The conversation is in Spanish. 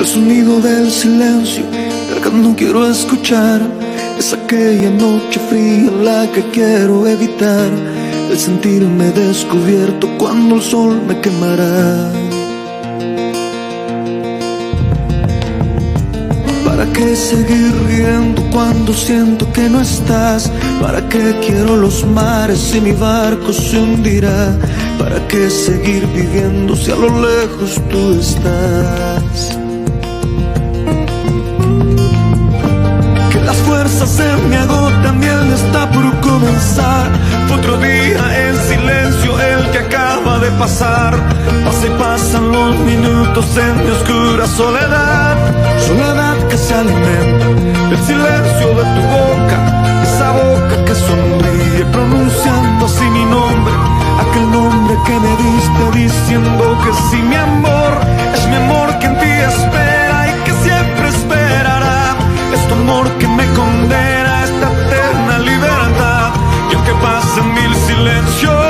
El sonido del silencio, el que no quiero escuchar. Es aquella noche fría la que quiero evitar. El sentirme descubierto cuando el sol me quemará. ¿Para qué seguir riendo cuando siento que no estás? ¿Para qué quiero los mares si mi barco se hundirá? ¿Para qué seguir viviendo si a lo lejos tú estás? Que las fuerzas se me agotan y el está por comenzar. Fue otro día en silencio el que acaba de pasar. Pasa y pasan los minutos en mi oscura soledad. Soledad que se alimenta del silencio de tu boca, esa boca que sonríe pronunciando así mi nombre, aquel nombre que me diste diciendo que sí, mi amor, es mi amor que en ti espera y que siempre esperará. Es tu amor que me condena a esta eterna libertad. Y aunque pasen mil silencios,